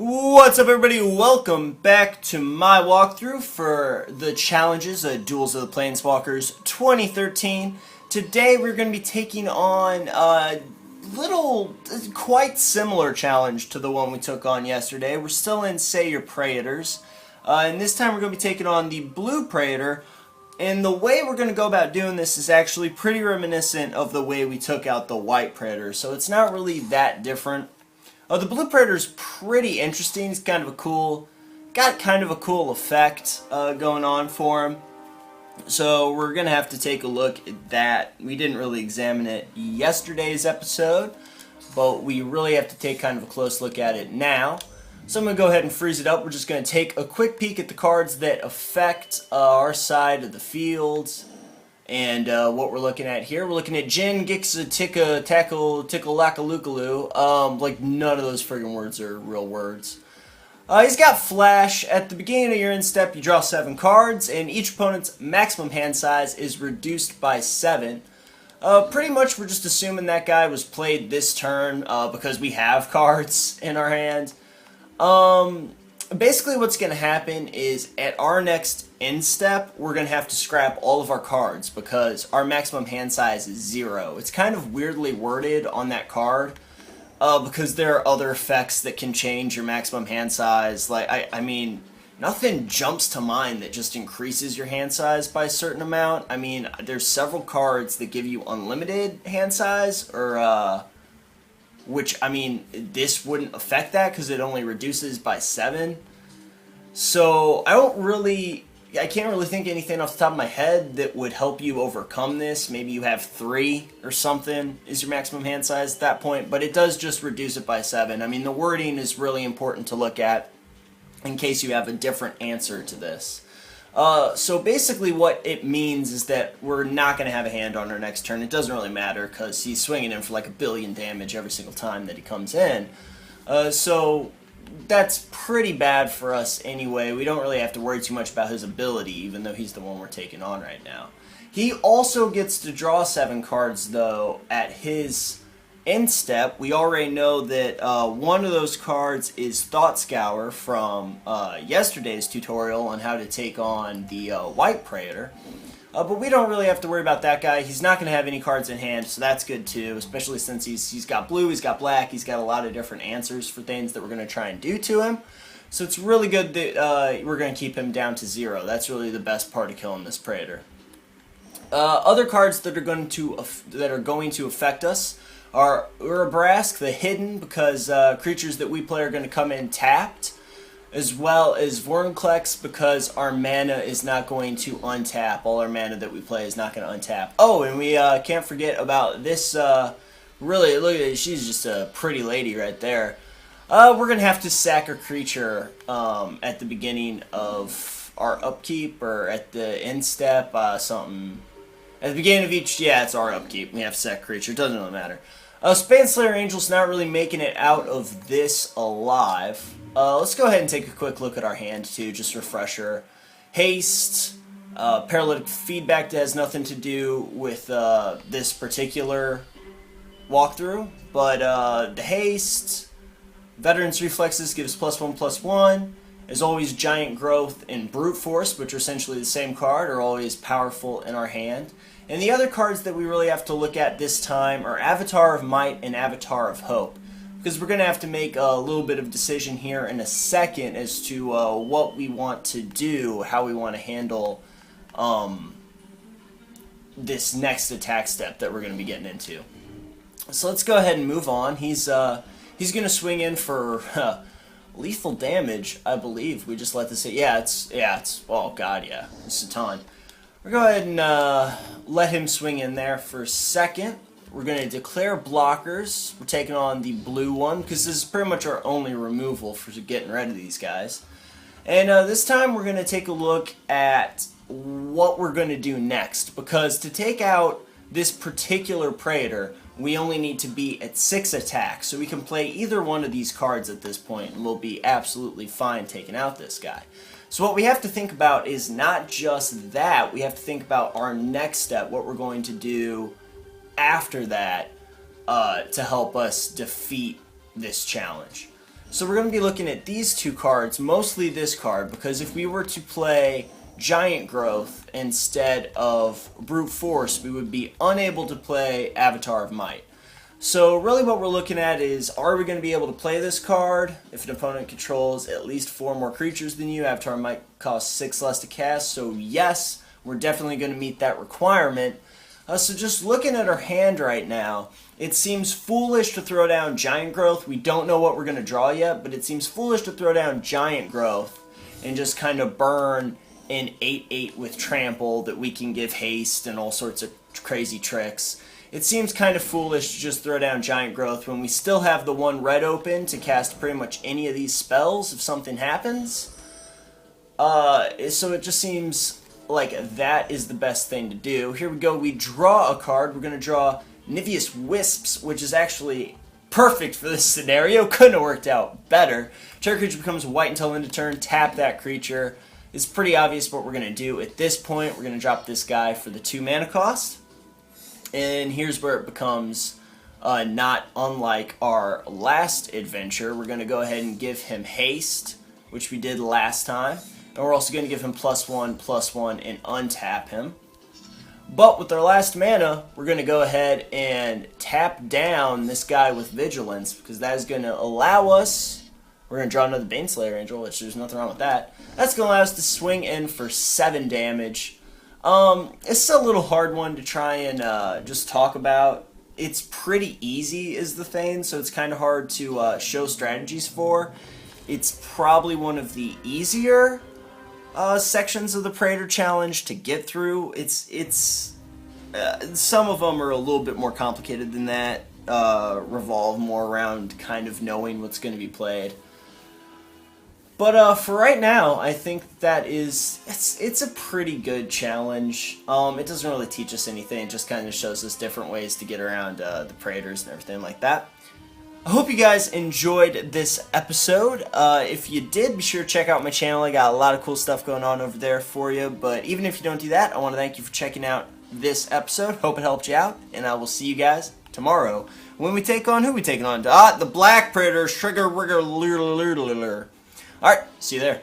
What's up, everybody? Welcome back to my walkthrough for the challenges at Duels of the Planeswalkers 2013. Today we're going to be taking on a quite similar challenge to the one we took on yesterday. We're still in Say Your Praetors, and this time we're going to be taking on the Blue Praetor. And the way we're going to go about doing this is actually pretty reminiscent of the way we took out the White Praetor, so it's not really that different. The Blue Praetor's pretty interesting. He's got kind of a cool effect going on for him. So we're going to have to take a look at that. We didn't really examine it yesterday's episode, but we really have to take kind of a close look at it now. So I'm going to go ahead and freeze it up. We're just going to take a quick peek at the cards that affect our side of the field. And what we're looking at here, we're looking at Jin-Gitaxias, Tickle-Lackalookaloo. Like, none of those friggin' words are real words. He's got Flash. At the beginning of your end step, you draw 7 cards, and each opponent's maximum hand size is reduced by 7. Pretty much we're just assuming that guy was played this turn because we have cards in our hand. Basically what's going to happen is at our next end step, we're going to have to scrap all of our cards because our maximum hand size is 0. It's kind of weirdly worded on that card because there are other effects that can change your maximum hand size. Like, I mean, nothing jumps to mind that just increases your hand size by a certain amount. I mean, there's several cards that give you unlimited hand size or which, I mean, this wouldn't affect that because it only reduces by 7. So, I can't really think of anything off the top of my head that would help you overcome this. Maybe you have 3 or something is your maximum hand size at that point, but it does just reduce it by 7. I mean, the wording is really important to look at in case you have a different answer to this. So basically what it means is that we're not going to have a hand on our next turn. It doesn't really matter because he's swinging in for like 1 billion damage every single time that he comes in. So that's pretty bad for us anyway. We don't really have to worry too much about his ability, even though he's the one we're taking on right now. He also gets to draw 7 cards, though, at his end step. We already know that one of those cards is Thought Scour from yesterday's tutorial on how to take on the White Praetor. But we don't really have to worry about that guy. He's not going to have any cards in hand, so that's good too, especially since he's got blue, he's got black, he's got a lot of different answers for things that we're going to try and do to him. So it's really good that we're going to keep him down to 0. That's really the best part of killing this Praetor. Other cards that are going to affect us are Urabrask, the Hidden, because creatures that we play are going to come in tapped, as well as Vorinclex, because our mana is not going to untap. All our mana that we play is not going to untap. Oh, and we can't forget about this, really, look at it, she's just a pretty lady right there. We're going to have to sack a creature at the beginning of our upkeep, or at the end step, something. At the beginning of each, yeah, it's our upkeep. We have to sack a creature, it doesn't really matter. Spaneslayer Angel's not really making it out of this alive. Let's go ahead and take a quick look at our hand too, just refresher. Haste, Paralytic Feedback that has nothing to do with this particular walkthrough, but the Haste, Veteran's Reflexes gives +1/+1. As always, Giant Growth and Brute Force, which are essentially the same card, are always powerful in our hand. And the other cards that we really have to look at this time are Avatar of Might and Avatar of Hope, because we're going to have to make a little bit of decision here in a second as to what we want to do, how we want to handle this next attack step that we're going to be getting into. So let's go ahead and move on. He's going to swing in for lethal damage, I believe. We just let this hit. Yeah, it's oh god, yeah, it's a ton. We're going to go ahead and let him swing in there for a second. We're going to declare blockers. We're taking on the blue one because this is pretty much our only removal for getting rid of these guys. And this time we're going to take a look at what we're going to do next, because to take out this particular Praetor, we only need to be at 6 attacks. So we can play either one of these cards at this point and we'll be absolutely fine taking out this guy. So what we have to think about is not just that, we have to think about our next step, what we're going to do after that to help us defeat this challenge. So we're going to be looking at these two cards, mostly this card, because if we were to play Giant Growth instead of Brute Force, we would be unable to play Avatar of Might. So really what we're looking at is, are we going to be able to play this card if an opponent controls at least 4 more creatures than you? Avatar might cost 6 less to cast, so yes, we're definitely going to meet that requirement. So just looking at our hand right now, it seems foolish to throw down Giant Growth. We don't know what we're going to draw yet, but it seems foolish to throw down Giant Growth and just kind of burn an 8/8 with Trample that we can give haste and all sorts of crazy tricks. It seems kind of foolish to just throw down Giant Growth when we still have the 1 red open to cast pretty much any of these spells if something happens. So it just seems like that is the best thing to do. Here we go, we draw a card. We're going to draw Niveus Wisps, which is actually perfect for this scenario. Couldn't have worked out better. Target creature becomes white until end of turn. Tap that creature. It's pretty obvious what we're going to do. At this point, we're going to drop this guy for the 2 mana cost. And here's where it becomes not unlike our last adventure. We're going to go ahead and give him haste, which we did last time. And we're also going to give him +1/+1 and untap him. But with our last mana, we're going to go ahead and tap down this guy with Vigilance, because that is going to allow us... We're going to draw another Baneslayer Angel, which there's nothing wrong with that. That's going to allow us to swing in for 7 damage. It's a little hard one to try and just talk about. It's pretty easy is the thing, so it's kind of hard to show strategies for. It's probably one of the easier sections of the Praetor Challenge to get through. Some of them are a little bit more complicated than that, revolve more around kind of knowing what's going to be played. But for right now, I think that it's a pretty good challenge. It doesn't really teach us anything. It just kind of shows us different ways to get around the Praetors and everything like that. I hope you guys enjoyed this episode. If you did, be sure to check out my channel. I got a lot of cool stuff going on over there for you. But even if you don't do that, I want to thank you for checking out this episode. Hope it helped you out. And I will see you guys tomorrow when we take on... Who we taking on? The Black Praetors. Trigger, rigger, lure. Alright, see you there.